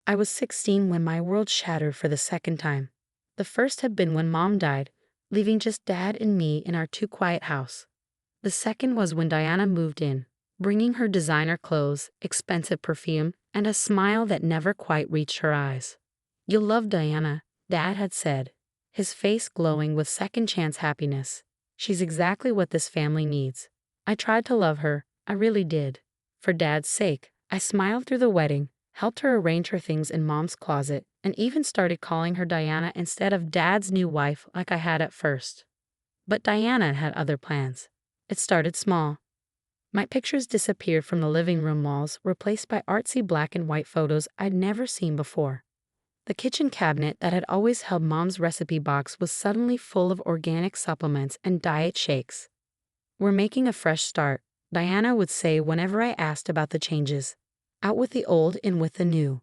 I was 16 when my world shattered for the second time. The first had been when Mom died, leaving just Dad and me in our too quiet house. The second was when Diana moved in, bringing her designer clothes, expensive perfume, and a smile that never quite reached her eyes. "You'll love Diana," Dad had said, his face glowing with second-chance happiness. "She's exactly what this family needs." I tried to love her, I really did. For Dad's sake, I smiled through the wedding, helped her arrange her things in Mom's closet, and even started calling her Diana instead of Dad's new wife like I had at first. But Diana had other plans. It started small. My pictures disappeared from the living room walls, replaced by artsy black and white photos I'd never seen before. The kitchen cabinet that had always held Mom's recipe box was suddenly full of organic supplements and diet shakes. "We're making a fresh start," Diana would say whenever I asked about the changes. "Out with the old, in with the new."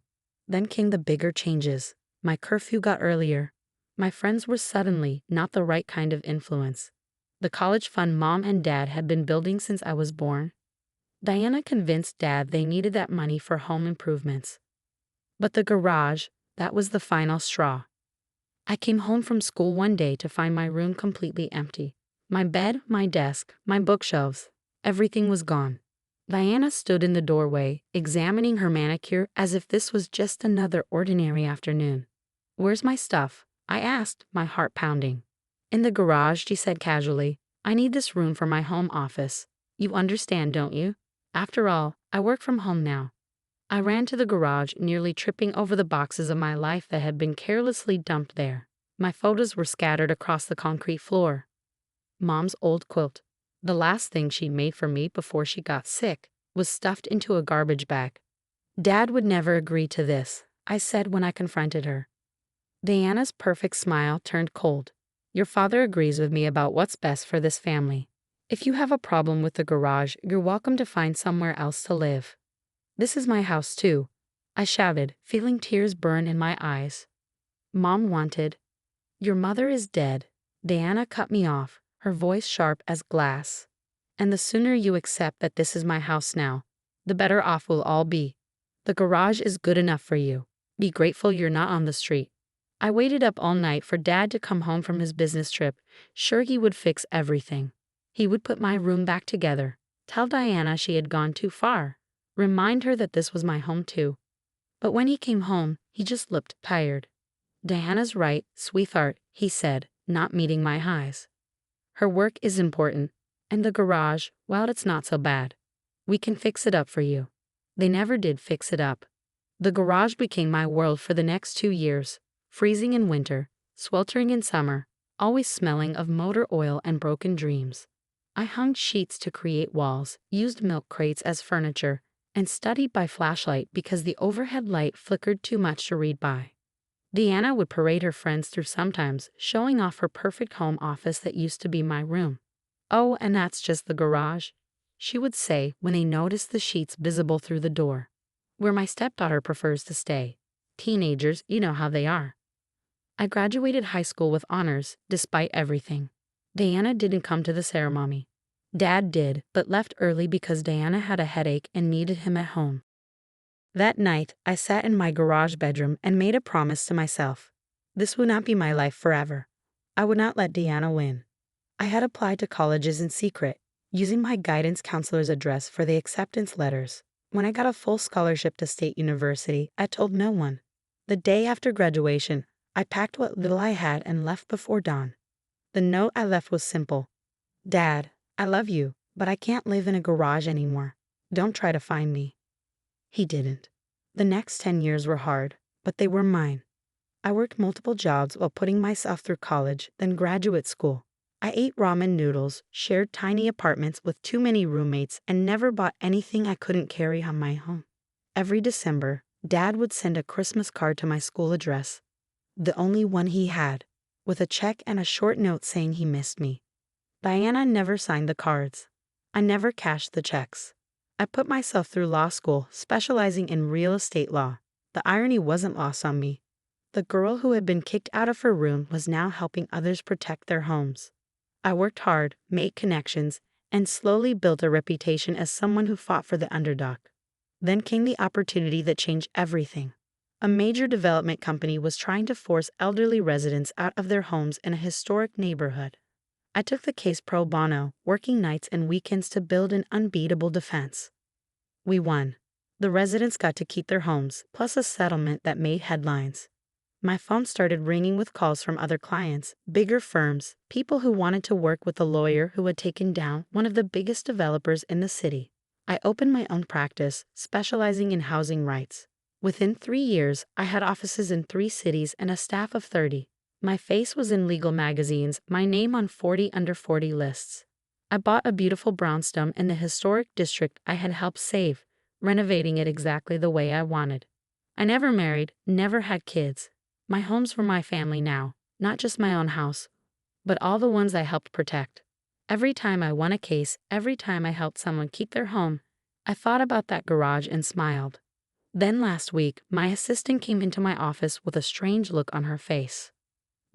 Then came the bigger changes. My curfew got earlier. My friends were suddenly not the right kind of influence. The college fund Mom and Dad had been building since I was born. Diana convinced Dad they needed that money for home improvements. But the garage, that was the final straw. I came home from school one day to find my room completely empty. My bed, my desk, my bookshelves, everything was gone. Diana stood in the doorway, examining her manicure as if this was just another ordinary afternoon. "Where's my stuff?" I asked, my heart pounding. "In the garage," she said casually. "I need this room for my home office. You understand, don't you? After all, I work from home now." I ran to the garage, nearly tripping over the boxes of my life that had been carelessly dumped there. My photos were scattered across the concrete floor. Mom's old quilt, the last thing she made for me before she got sick, was stuffed into a garbage bag. "Dad would never agree to this," I said when I confronted her. Diana's perfect smile turned cold. "Your father agrees with me about what's best for this family. If you have a problem with the garage, you're welcome to find somewhere else to live." "This is my house too," I shouted, feeling tears burn in my eyes. Mom wanted. "Your mother is dead." Diana cut me off, her voice sharp as glass. "And the sooner you accept that this is my house now, the better off we'll all be. The garage is good enough for you. Be grateful you're not on the street." I waited up all night for Dad to come home from his business trip, sure he would fix everything. He would put my room back together, tell Diana she had gone too far, remind her that this was my home too. But when he came home, he just looked tired. "Diana's right, sweetheart," he said, not meeting my highs. "Her work is important, and the garage, well, it's not so bad. We can fix it up for you." They never did fix it up. The garage became my world for the next 2 years. Freezing in winter, sweltering in summer, always smelling of motor oil and broken dreams. I hung sheets to create walls, used milk crates as furniture, and studied by flashlight because the overhead light flickered too much to read by. Deanna would parade her friends through sometimes, showing off her perfect home office that used to be my room. "Oh, and that's just the garage," she would say when they noticed the sheets visible through the door. "Where my stepdaughter prefers to stay. Teenagers, you know how they are." I graduated high school with honors, despite everything. Diana didn't come to the ceremony. Dad did, but left early because Diana had a headache and needed him at home. That night, I sat in my garage bedroom and made a promise to myself. This would not be my life forever. I would not let Diana win. I had applied to colleges in secret, using my guidance counselor's address for the acceptance letters. When I got a full scholarship to State University, I told no one. The day after graduation, I packed what little I had and left before dawn. The note I left was simple. "Dad, I love you, but I can't live in a garage anymore. Don't try to find me." He didn't. The next 10 years were hard, but they were mine. I worked multiple jobs while putting myself through college, then graduate school. I ate ramen noodles, shared tiny apartments with too many roommates, and never bought anything I couldn't carry on my own. Every December, Dad would send a Christmas card to my school address, the only one he had, with a check and a short note saying he missed me. Diana never signed the cards. I never cashed the checks. I put myself through law school, specializing in real estate law. The irony wasn't lost on me. The girl who had been kicked out of her room was now helping others protect their homes. I worked hard, made connections, and slowly built a reputation as someone who fought for the underdog. Then came the opportunity that changed everything. A major development company was trying to force elderly residents out of their homes in a historic neighborhood. I took the case pro bono, working nights and weekends to build an unbeatable defense. We won. The residents got to keep their homes, plus a settlement that made headlines. My phone started ringing with calls from other clients, bigger firms, people who wanted to work with the lawyer who had taken down one of the biggest developers in the city. I opened my own practice, specializing in housing rights. Within 3 years, I had offices in 3 cities and a staff of 30. My face was in legal magazines, my name on 40 under 40 lists. I bought a beautiful brownstone in the historic district I had helped save, renovating it exactly the way I wanted. I never married, never had kids. My homes were my family now, not just my own house, but all the ones I helped protect. Every time I won a case, every time I helped someone keep their home, I thought about that garage and smiled. Then last week, my assistant came into my office with a strange look on her face.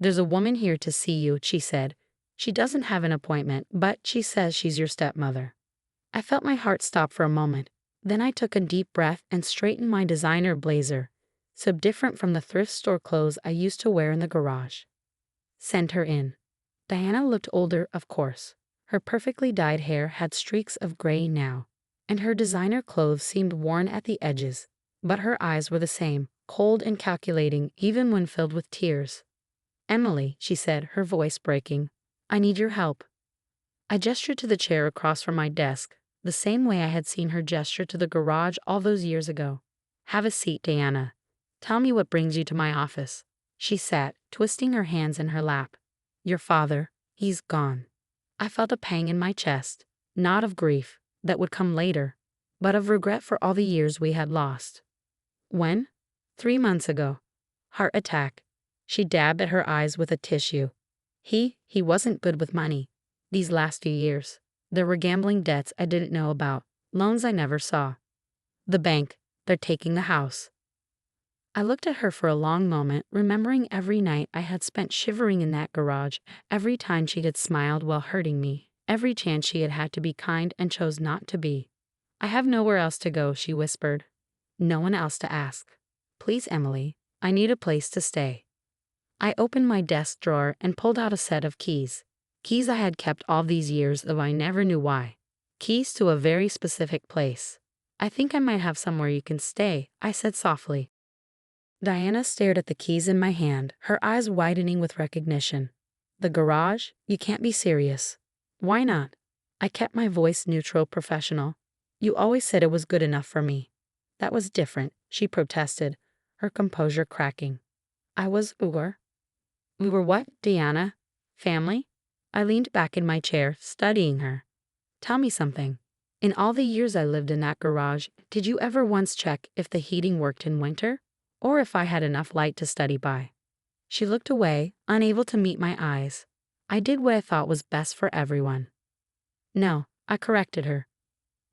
"There's a woman here to see you," she said. "She doesn't have an appointment, but she says she's your stepmother." I felt my heart stop for a moment. Then I took a deep breath and straightened my designer blazer, so different from the thrift store clothes I used to wear in the garage. "Send her in." Diana looked older, of course. Her perfectly dyed hair had streaks of gray now, and her designer clothes seemed worn at the edges. But her eyes were the same, cold and calculating even when filled with tears. "Emily," she said, her voice breaking, "I need your help." I gestured to the chair across from my desk, the same way I had seen her gesture to the garage all those years ago. "Have a seat, Diana. Tell me what brings you to my office." She sat, twisting her hands in her lap. "Your father, he's gone." I felt a pang in my chest, not of grief, that would come later, but of regret for all the years we had lost. "When?" "3 months ago. Heart attack." She dabbed at her eyes with a tissue. He wasn't good with money. These last few years. There were gambling debts I didn't know about, loans I never saw. The bank, they're taking the house. I looked at her for a long moment, remembering every night I had spent shivering in that garage, every time she had smiled while hurting me, every chance she had had to be kind and chose not to be. "I have nowhere else to go," she whispered. "No one else to ask. Please, Emily, I need a place to stay." I opened my desk drawer and pulled out a set of keys. Keys I had kept all these years, though I never knew why. Keys to a very specific place. "I think I might have somewhere you can stay," I said softly. Diana stared at the keys in my hand, her eyes widening with recognition. "The garage? You can't be serious." "Why not?" I kept my voice neutral, professional. "You always said it was good enough for me." "That was different," she protested, her composure cracking. We were what, Diana? Family?" I leaned back in my chair, studying her. "Tell me something. In all the years I lived in that garage, did you ever once check if the heating worked in winter? Or if I had enough light to study by?" She looked away, unable to meet my eyes. I did what I thought was best for everyone. "No," I corrected her.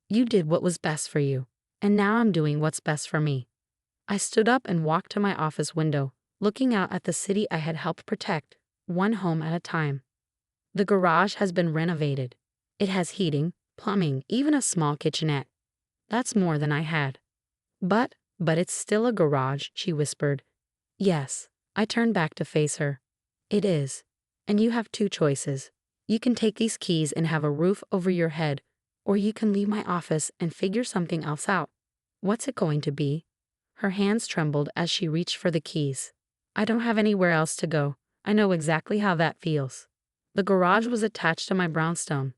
"You did what was best for you, and now I'm doing what's best for me." I stood up and walked to my office window, looking out at the city I had helped protect, one home at a time. The garage has been renovated. It has heating, plumbing, even a small kitchenette. That's more than I had. But it's still a garage," she whispered. "Yes." I turned back to face her. "It is. And you have 2 choices. You can take these keys and have a roof over your head, or you can leave my office and figure something else out. What's it going to be?" Her hands trembled as she reached for the keys. "I don't have anywhere else to go. I know exactly how that feels." The garage was attached to my brownstone.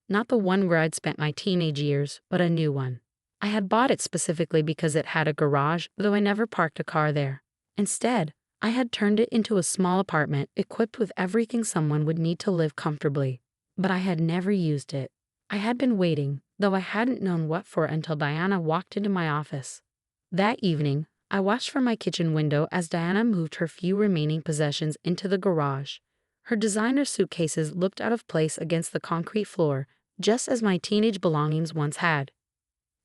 Not the one where I'd spent my teenage years, but a new one. I had bought it specifically because it had a garage, though I never parked a car there. Instead, I had turned it into a small apartment equipped with everything someone would need to live comfortably. But I had never used it. I had been waiting, though I hadn't known what for until Diana walked into my office. That evening, I watched from my kitchen window as Diana moved her few remaining possessions into the garage. Her designer suitcases looked out of place against the concrete floor, just as my teenage belongings once had.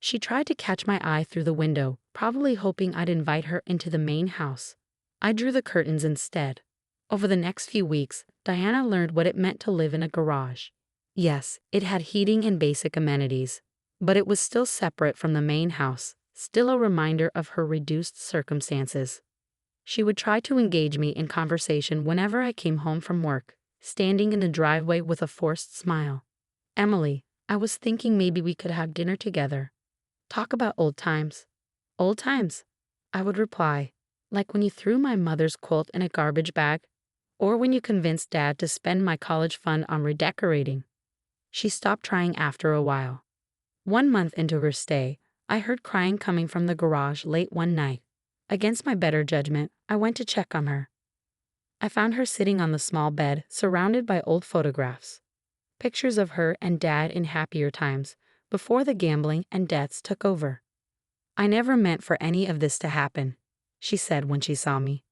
She tried to catch my eye through the window, probably hoping I'd invite her into the main house. I drew the curtains instead. Over the next few weeks, Diana learned what it meant to live in a garage. Yes, it had heating and basic amenities, but it was still separate from the main house, still a reminder of her reduced circumstances. She would try to engage me in conversation whenever I came home from work, standing in the driveway with a forced smile. "Emily, I was thinking maybe we could have dinner together. Talk about old times." "Old times," I would reply, "like when you threw my mother's quilt in a garbage bag, or when you convinced Dad to spend my college fund on redecorating." She stopped trying after a while. 1 month into her stay, I heard crying coming from the garage late one night. Against my better judgment, I went to check on her. I found her sitting on the small bed, surrounded by old photographs. Pictures of her and Dad in happier times, before the gambling and debts took over. "I never meant for any of this to happen," she said when she saw me.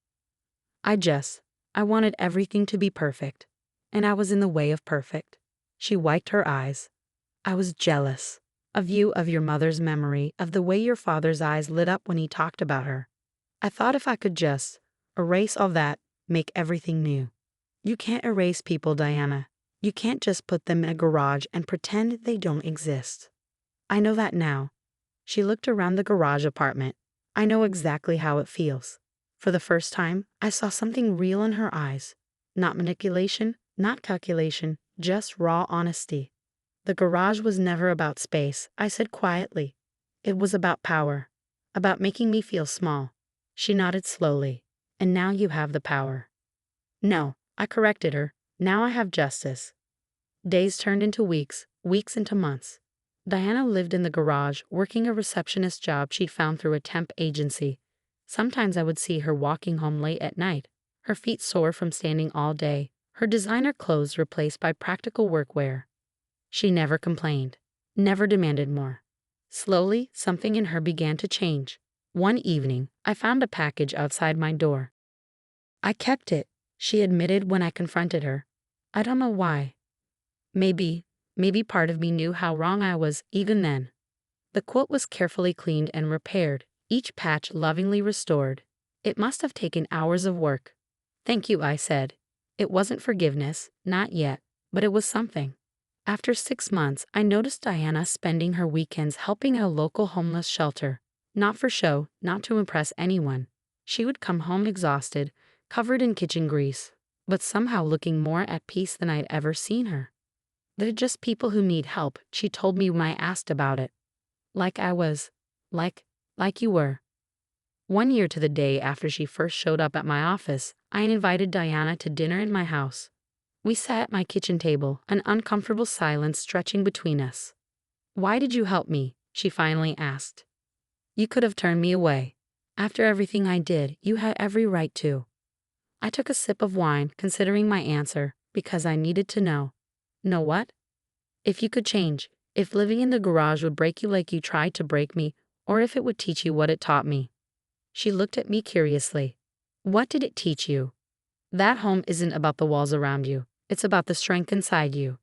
I wanted everything to be perfect, and I was in the way of perfect." She wiped her eyes. "I was jealous of you, of your mother's memory, of the way your father's eyes lit up when he talked about her. I thought if I could just erase all that, make everything new." "You can't erase people, Diana. You can't just put them in a garage and pretend they don't exist." "I know that now." She looked around the garage apartment. "I know exactly how it feels." For the first time, I saw something real in her eyes. Not manipulation, not calculation, just raw honesty. "The garage was never about space," I said quietly. "It was about power, about making me feel small." She nodded slowly. "And now you have the power." "No," I corrected her. "Now I have justice." Days turned into weeks, weeks into months. Diana lived in the garage, working a receptionist job she'd found through a temp agency. Sometimes I would see her walking home late at night, her feet sore from standing all day, her designer clothes replaced by practical workwear. She never complained, never demanded more. Slowly, something in her began to change. One evening, I found a package outside my door. "I kept it," she admitted when I confronted her. "I don't know why. Maybe part of me knew how wrong I was even then." The quilt was carefully cleaned and repaired, each patch lovingly restored. It must have taken hours of work. "Thank you," I said. It wasn't forgiveness, not yet, but it was something. After 6 months, I noticed Diana spending her weekends helping at a local homeless shelter. Not for show, not to impress anyone. She would come home exhausted, covered in kitchen grease, but somehow looking more at peace than I'd ever seen her. "They're just people who need help," she told me when I asked about it. Like I was. Like you were." 1 year to the day after she first showed up at my office, I invited Diana to dinner in my house. We sat at my kitchen table, an uncomfortable silence stretching between us. "Why did you help me?" she finally asked. "You could have turned me away. After everything I did, you had every right to." I took a sip of wine, considering my answer, because I needed to know. "Know what?" "If you could change, if living in the garage would break you like you tried to break me, or if it would teach you what it taught me." She looked at me curiously. "What did it teach you?" "That home isn't about the walls around you. It's about the strength inside you."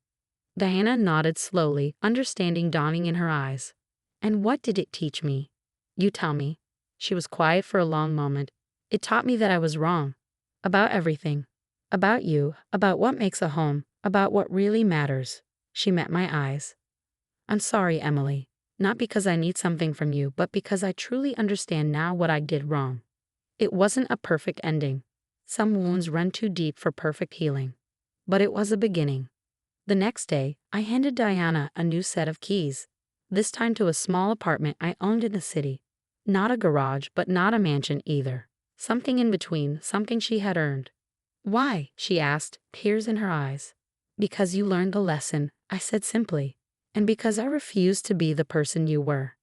Diana nodded slowly, understanding dawning in her eyes. "And what did it teach me?" "You tell me." She was quiet for a long moment. "It taught me that I was wrong. About everything. About you, about what makes a home, about what really matters." She met my eyes. "I'm sorry, Emily. Not because I need something from you, but because I truly understand now what I did wrong. It wasn't a perfect ending. Some wounds run too deep for perfect healing. But it was a beginning." The next day, I handed Diana a new set of keys, this time to a small apartment I owned in the city. Not a garage, but not a mansion either. Something in between, something she had earned. "Why?" she asked, tears in her eyes. "Because you learned the lesson," I said simply. "And because I refused to be the person you were."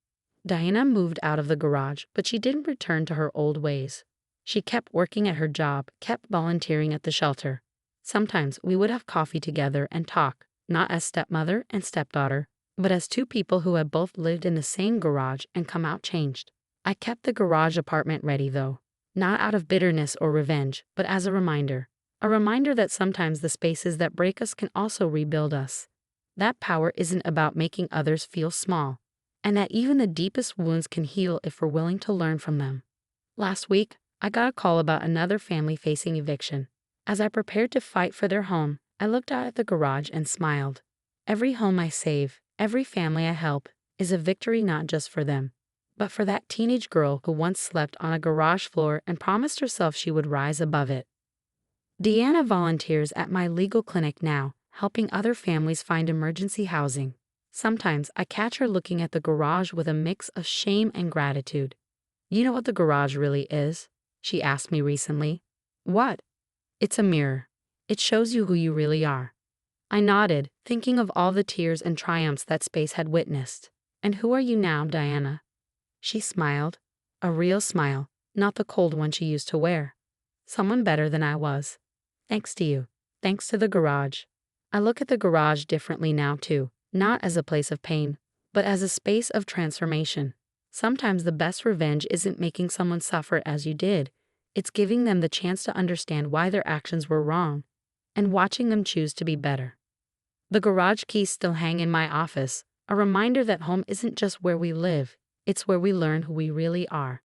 Diana moved out of the garage, but she didn't return to her old ways. She kept working at her job, kept volunteering at the shelter. Sometimes we would have coffee together and talk, not as stepmother and stepdaughter, but as two people who had both lived in the same garage and come out changed. I kept the garage apartment ready though, not out of bitterness or revenge, but as a reminder. A reminder that sometimes the spaces that break us can also rebuild us. That power isn't about making others feel small, and that even the deepest wounds can heal if we're willing to learn from them. Last week, I got a call about another family facing eviction. As I prepared to fight for their home, I looked out at the garage and smiled. Every home I save, every family I help, is a victory not just for them, but for that teenage girl who once slept on a garage floor and promised herself she would rise above it. Deanna volunteers at my legal clinic now, helping other families find emergency housing. Sometimes I catch her looking at the garage with a mix of shame and gratitude. "You know what the garage really is?" she asked me recently. "What?" "It's a mirror. It shows you who you really are." I nodded, thinking of all the tears and triumphs that space had witnessed. "And who are you now, Diana?" She smiled, a real smile, not the cold one she used to wear. "Someone better than I was. Thanks to you. Thanks to the garage." I look at the garage differently now too, not as a place of pain, but as a space of transformation. Sometimes the best revenge isn't making someone suffer as you did. It's giving them the chance to understand why their actions were wrong, and watching them choose to be better. The garage keys still hang in my office, a reminder that home isn't just where we live, it's where we learn who we really are.